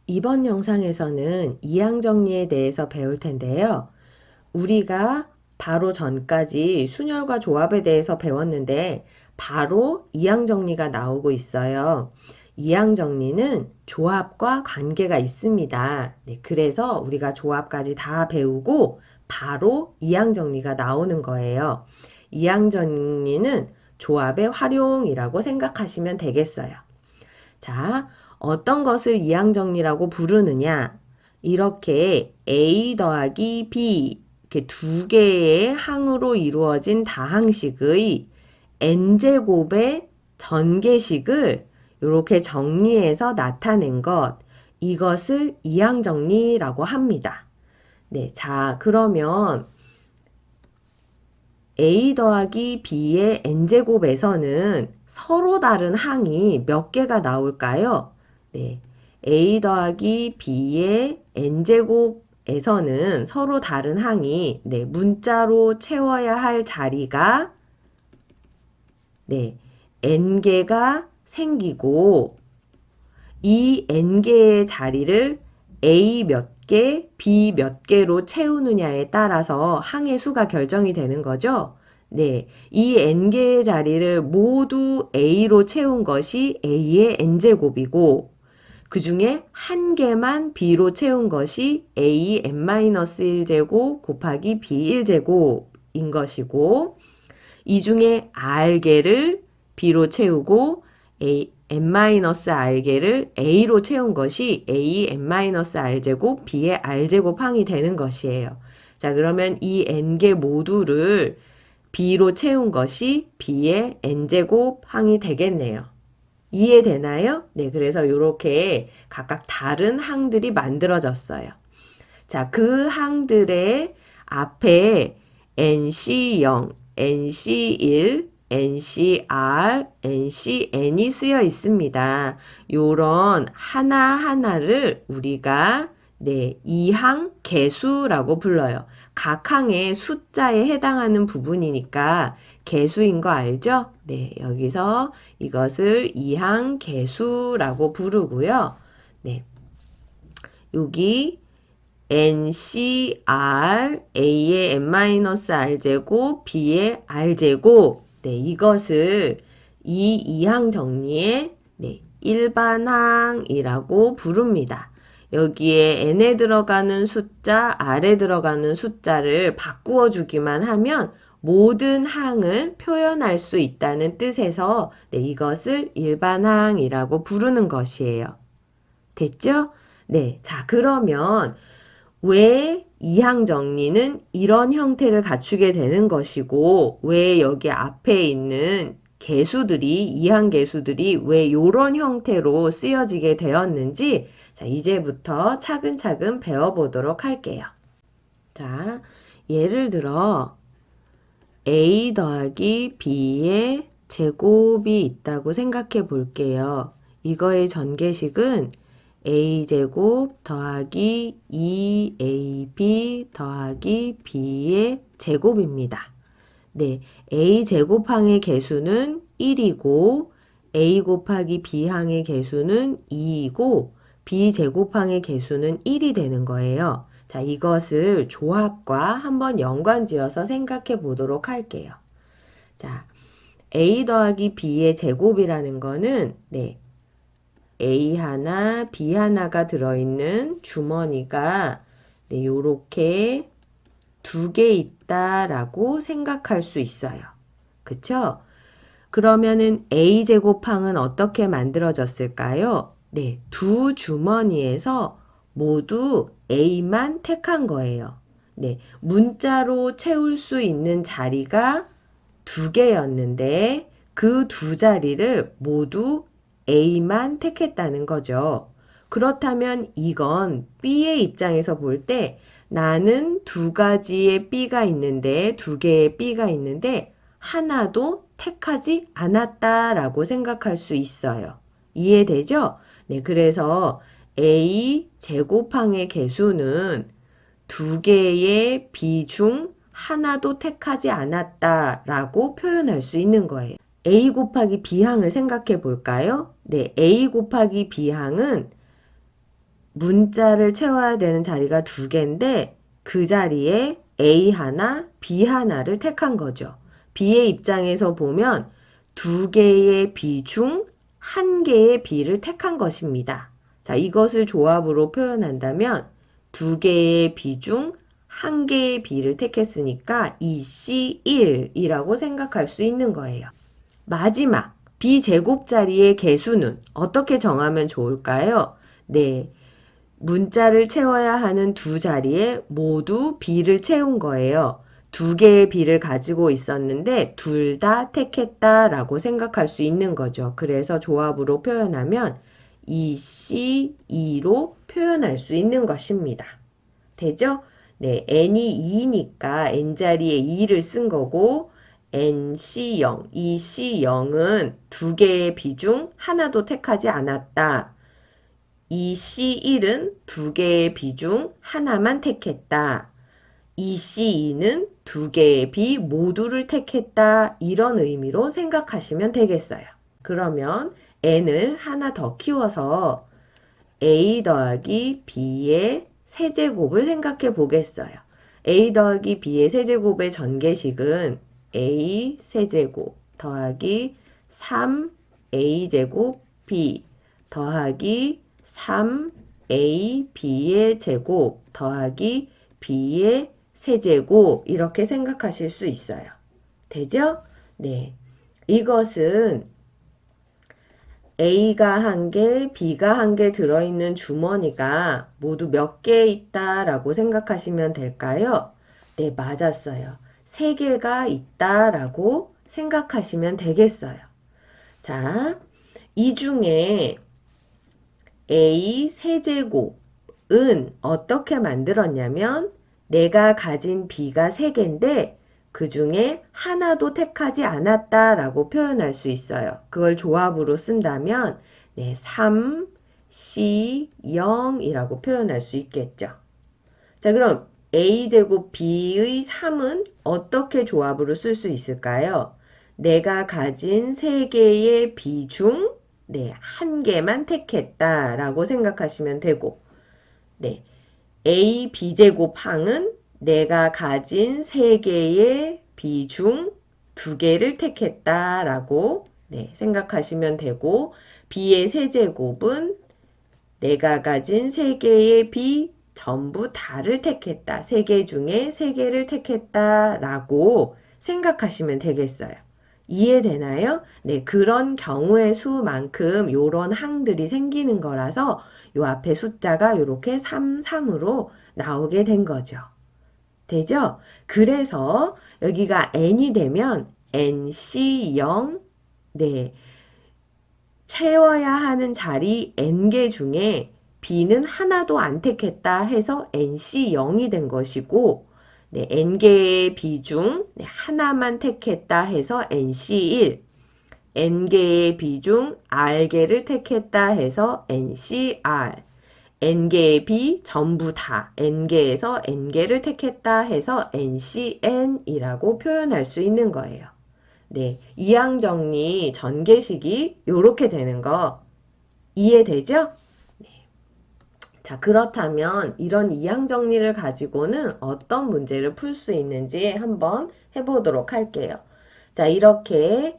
이번 영상에서는 이항 정리에 대해서 배울 텐데요. 우리가 바로 전까지 순열과 조합에 대해서 배웠는데 바로 이항 정리가 나오고 있어요. 이항 정리는 조합과 관계가 있습니다. 네, 그래서 우리가 조합까지 다 배우고 바로 이항 정리가 나오는 거예요. 이항 정리는 조합의 활용이라고 생각하시면 되겠어요. 자, 어떤 것을 이항정리라고 부르느냐? 이렇게 A 더하기 B 이렇게 두 개의 항으로 이루어진 다항식의 n제곱의 전개식을 이렇게 정리해서 나타낸 것, 이것을 이항정리라고 합니다. 네, 자, 그러면 A 더하기 B의 n제곱에서는 서로 다른 항이 몇 개가 나올까요? 네, A 더하기 B의 n제곱에서는 서로 다른 항이 문자로 채워야 할 자리가 n개가 생기고 이 n개의 자리를 A 몇 개, B 몇 개로 채우느냐에 따라서 항의 수가 결정이 되는 거죠. 네, 이 n개의 자리를 모두 A로 채운 것이 A의 n제곱이고 그 중에 한 개만 B로 채운 것이 A n-1제곱 곱하기 B 1제곱인 것이고 이 중에 R개를 B로 채우고 n-R개를 A로 채운 것이 A n-R제곱 B의 R제곱 항이 되는 것이에요. 자, 그러면 이 n개 모두를 B로 채운 것이 B의 n제곱 항이 되겠네요. 이해되나요? 네, 그래서 이렇게 각각 다른 항들이 만들어졌어요. 자, 그 항들의 앞에 NC0, NC1, NCR, NCN이 쓰여 있습니다. 요런 하나하나를 우리가 이항 개수라고 불러요. 각 항의 숫자에 해당하는 부분이니까 개수인 거 알죠? 네, 여기서 이것을 이항 개수라고 부르고요. 네, 여기 NCR, A의 n-R제곱, B의 R제곱. 네, 이것을 이 이항 정리의 일반항이라고 부릅니다. 여기에 n에 들어가는 숫자, r에 들어가는 숫자를 바꾸어 주기만 하면 모든 항을 표현할 수 있다는 뜻에서 이것을 일반항이라고 부르는 것이에요. 됐죠? 네, 자, 그러면 왜 이항 정리는 이런 형태를 갖추게 되는 것이고 왜 여기 앞에 있는 개수들이 이항 개수들이 왜 이런 형태로 쓰여지게 되었는지 자, 이제부터 차근차근 배워보도록 할게요. 자, 예를 들어 A 더하기 B의 제곱이 있다고 생각해 볼게요. 이거의 전개식은 a제곱 더하기 2ab 더하기 b의 제곱입니다. 네, a제곱항의 개수는 1이고 a 곱하기 b항의 개수는 2이고 b제곱항의 개수는 1이 되는 거예요. 자, 이것을 조합과 한번 연관지어서 생각해 보도록 할게요. 자, a 더하기 b의 제곱이라는 거는 A 하나, B 하나가 들어있는 주머니가 요렇게 두 개 있다라고 생각할 수 있어요. 그쵸? 그러면은 A제곱항은 어떻게 만들어졌을까요? 네, 두 주머니에서 모두 A만 택한 거예요. 네, 문자로 채울 수 있는 자리가 두 개였는데 그 두 자리를 모두 A만 택했다는 거죠. 그렇다면 이건 B의 입장에서 볼 때 나는 두 가지의 B가 있는데 두 개의 B가 있는데 하나도 택하지 않았다라고 생각할 수 있어요. 이해되죠? 네, 그래서 A 제곱항의 개수는 두 개의 B 중 하나도 택하지 않았다라고 표현할 수 있는 거예요. A 곱하기 B항을 생각해 볼까요? 네, A 곱하기 B항은 문자를 채워야 되는 자리가 두 개인데 그 자리에 A 하나, B 하나를 택한 거죠. B의 입장에서 보면 두 개의 B 중 한 개의 B를 택한 것입니다. 자, 이것을 조합으로 표현한다면 두 개의 B 중 한 개의 B를 택했으니까 2C1이라고 생각할 수 있는 거예요. 마지막 B제곱 자리의 개수는 어떻게 정하면 좋을까요? 네, 문자를 채워야 하는 두 자리에 모두 B를 채운 거예요. 두 개의 B를 가지고 있었는데 둘 다 택했다라고 생각할 수 있는 거죠. 그래서 조합으로 표현하면 2C2로 표현할 수 있는 것입니다. 되죠? 네, n이 2니까 n 자리에 2를 쓴 거고 nC0, 이 C0은 두 개의 B 중 하나도 택하지 않았다. 이 C1은 두 개의 B 중 하나만 택했다. 이 C2는 두 개의 B 모두를 택했다. 이런 의미로 생각하시면 되겠어요. 그러면 n을 하나 더 키워서 a 더하기 b의 세제곱을 생각해 보겠어요. a 더하기 b의 세제곱의 전개식은 a 세제곱 더하기 3a제곱 b 더하기 3ab의 제곱 더하기 b의 세제곱 이렇게 생각하실 수 있어요. 되죠? 네. 이것은 A가 한 개, B가 한 개 들어있는 주머니가 모두 몇 개 있다라고 생각하시면 될까요? 네, 맞았어요. 세 개가 있다라고 생각하시면 되겠어요. 자, 이 중에 A 세제곱은 어떻게 만들었냐면 내가 가진 B가 3개인데 그 중에 하나도 택하지 않았다라고 표현할 수 있어요. 그걸 조합으로 쓴다면 네, 3, C, 0이라고 표현할 수 있겠죠. 자, 그럼 A제곱 B의 3은 어떻게 조합으로 쓸 수 있을까요? 내가 가진 3개의 B 중 네, 한 개만 택했다라고 생각하시면 되고 네, A, B제곱 항은 내가 가진 3개의 B 중 2개를 택했다라고 네, 생각하시면 되고 B의 세제곱은 내가 가진 3개의 B 전부 다를 택했다. 3개 중에 3개를 택했다라고 생각하시면 되겠어요. 이해되나요? 네, 그런 경우의 수만큼 요런 항들이 생기는 거라서 요 앞에 숫자가 이렇게 3, 3으로 나오게 된 거죠. 되죠? 그래서 여기가 n이 되면 nc0 네, 채워야 하는 자리 n개 중에 b는 하나도 안 택했다 해서 nc0이 된 것이고 네, n개의 b 중 네, 하나만 택했다 해서 nc1 n개의 b 중 r개를 택했다 해서 ncr n개의 b 전부 다 n개에서 n개를 택했다 해서 ncn이라고 표현할 수 있는 거예요. 네, 이항정리 전개식이 이렇게 되는 거 이해되죠? 네. 자, 그렇다면 이런 이항정리를 가지고는 어떤 문제를 풀 수 있는지 한번 해보도록 할게요. 자, 이렇게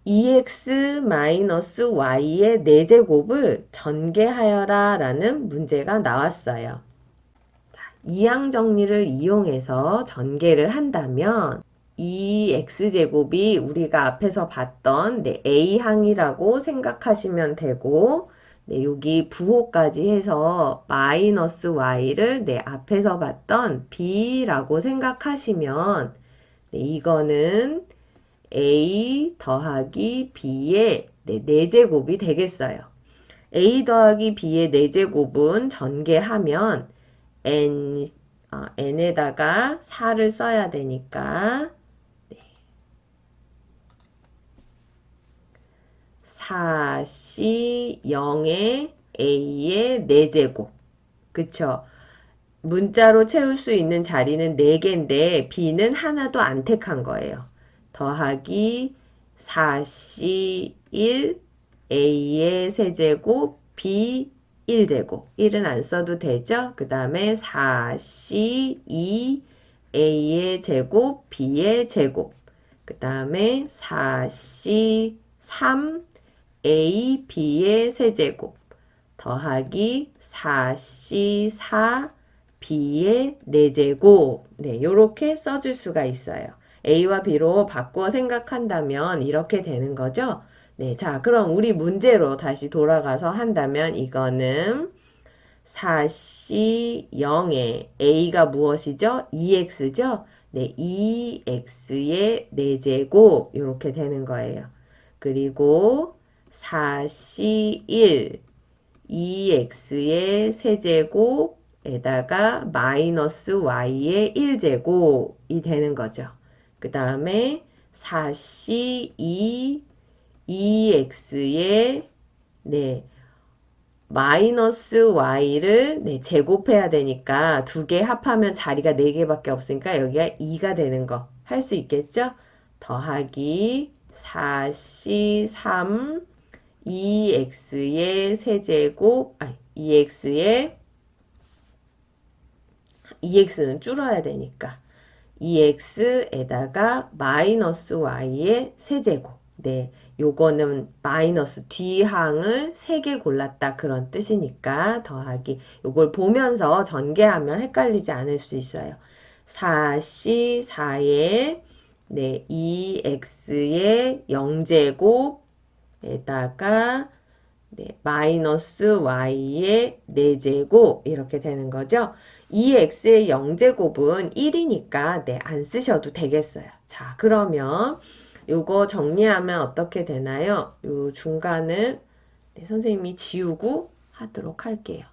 2x-y의 4제곱을 전개하여라 라는 문제가 나왔어요. 자, 이항정리를 이용해서 전개를 한다면 이 x제곱이 우리가 앞에서 봤던 네, a항이라고 생각하시면 되고 네, 여기 부호까지 해서 마이너스 y를 네, 앞에서 봤던 b라고 생각하시면 네, 이거는 a 더하기 b의 네, 4제곱이 되겠어요. a 더하기 b의 4제곱은 전개하면 n에다가 4를 써야 되니까 4C 0의 A의 4제곱. 그쵸? 문자로 채울 수 있는 자리는 4개인데 B는 하나도 안 택한 거예요. 더하기 4C 1 A의 세제곱 B 1제곱. 1은 안 써도 되죠? 그 다음에 4C 2 A의 제곱, B의 제곱. 그 다음에 4C 3 A, B의 세제곱. 더하기 4C 4 B의 4제곱. 네, 요렇게 써줄 수가 있어요. A와 B로 바꾸어 생각한다면 이렇게 되는 거죠. 네, 자, 그럼 우리 문제로 다시 돌아가서 한다면 이거는 4C 0에 A가 무엇이죠? 2X죠? 네, 2X의 4제곱 이렇게 되는 거예요. 그리고 4C 1 2x의 세제곱에다가 마이너스 y의 1제곱이 되는 거죠. 그 다음에 4c2 2x의 네, 마이너스 y를 네, 제곱해야 되니까 두 개 합하면 자리가 4개밖에 없으니까 여기가 2가 되는 거 할 수 있겠죠? 더하기 4c3 2x의 세제곱, 2x는 줄어야 되니까 2x에다가 마이너스 y의 세제곱. 네, 요거는 마이너스 뒤항을 3개 골랐다 그런 뜻이니까 더하기 요걸 보면서 전개하면 헷갈리지 않을 수 있어요. 4c4의 네, 2x의 0제곱에다가 네, 마이너스 y의 4제곱 이렇게 되는 거죠. 2x의 0제곱은 1이니까 네, 안 쓰셔도 되겠어요. 자, 그러면 요거 정리하면 어떻게 되나요? 요 중간을 네, 선생님이 지우고 하도록 할게요.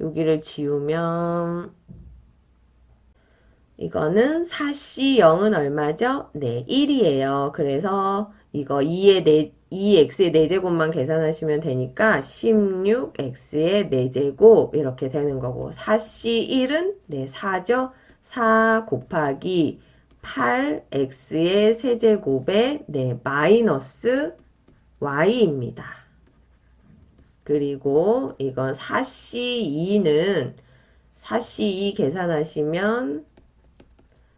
여기를 지우면 이거는 4C0은 얼마죠? 네, 1이에요. 그래서 이거 2x의 4제곱만 계산하시면 되니까 16x의 4제곱 이렇게 되는 거고 4C1은 네, 4죠? 4 곱하기 8x의 세제곱에 네, 마이너스 y입니다. 그리고 이건 4C2는 4C2 계산하시면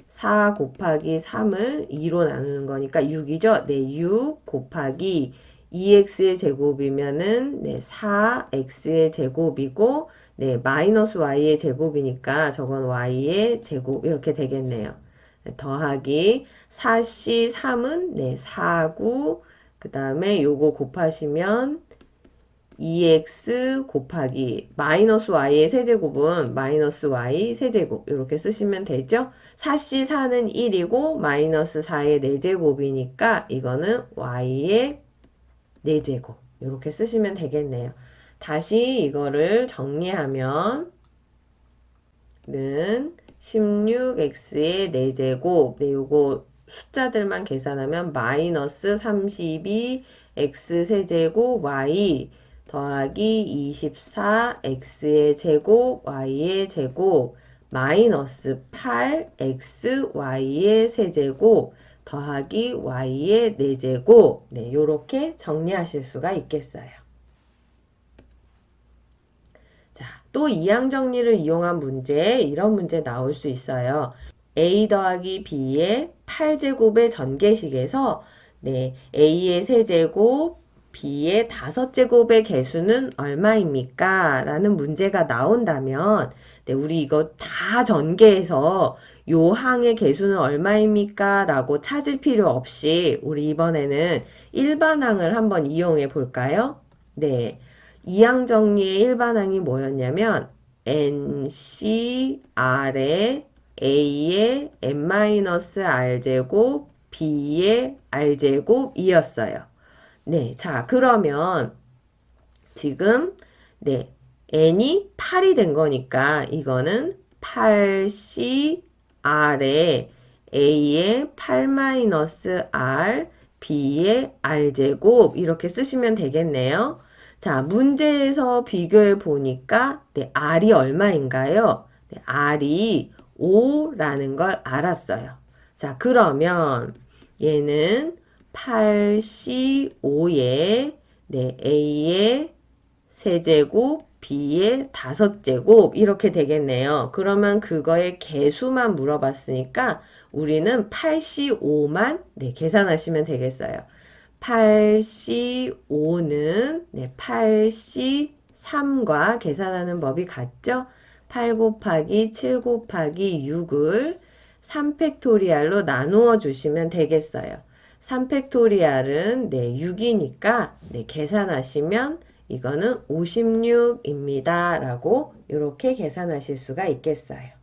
4 곱하기 3을 2로 나누는 거니까 6이죠? 네, 6 곱하기 2x의 제곱이면은 네, 4x의 제곱이고 네, 마이너스 y의 제곱이니까 저건 y의 제곱 이렇게 되겠네요. 더하기 4c3은 네, 4구 그 다음에 요거 곱하시면 2x 곱하기 마이너스 y의 세제곱은 마이너스 y 세제곱 이렇게 쓰시면 되죠. 4c4는 1이고 마이너스 4의 4제곱이니까 이거는 y의 4제곱 이렇게 쓰시면 되겠네요. 다시 이거를 정리하면 는 16x의 4제곱 네, 요거 숫자들만 계산하면 마이너스 32 x 세제곱 y 더하기 24x의 제곱 y의 제곱 마이너스 8xy의 세제곱 더하기 y의 4제곱 네, 요렇게 정리하실 수가 있겠어요. 자, 또 이항 정리를 이용한 문제 이런 문제 나올 수 있어요. a 더하기 b의 8제곱의 전개식에서 네, a의 세제곱 b의 5제곱의 개수는 얼마입니까? 라는 문제가 나온다면 네, 우리 이거 다 전개해서 요 항의 개수는 얼마입니까? 라고 찾을 필요 없이 우리 이번에는 일반항을 한번 이용해 볼까요? 네, 이항 정리의 일반항이 뭐였냐면 NC, R의 A의 n-r제곱, B의 r제곱이었어요. 네, 자, 그러면 지금 네, n이 8이 된 거니까 이거는 8C R의 A의 8-R, B의 R제곱 이렇게 쓰시면 되겠네요. 자, 문제에서 비교해 보니까 네, R이 얼마인가요? 네, R이 5라는 걸 알았어요. 자, 그러면 얘는 8C5에 네, A의 세제곱 b의 5제곱 이렇게 되겠네요. 그러면 그거의 개수만 물어봤으니까 우리는 8C5만 계산하시면 되겠어요. 8C5는 8C3과 계산하는 법이 같죠? 8 곱하기 7 곱하기 6을 3팩토리알로 나누어 주시면 되겠어요. 3팩토리알은 6이니까 계산하시면 이거는 56입니다. 라고 이렇게 계산하실 수가 있겠어요.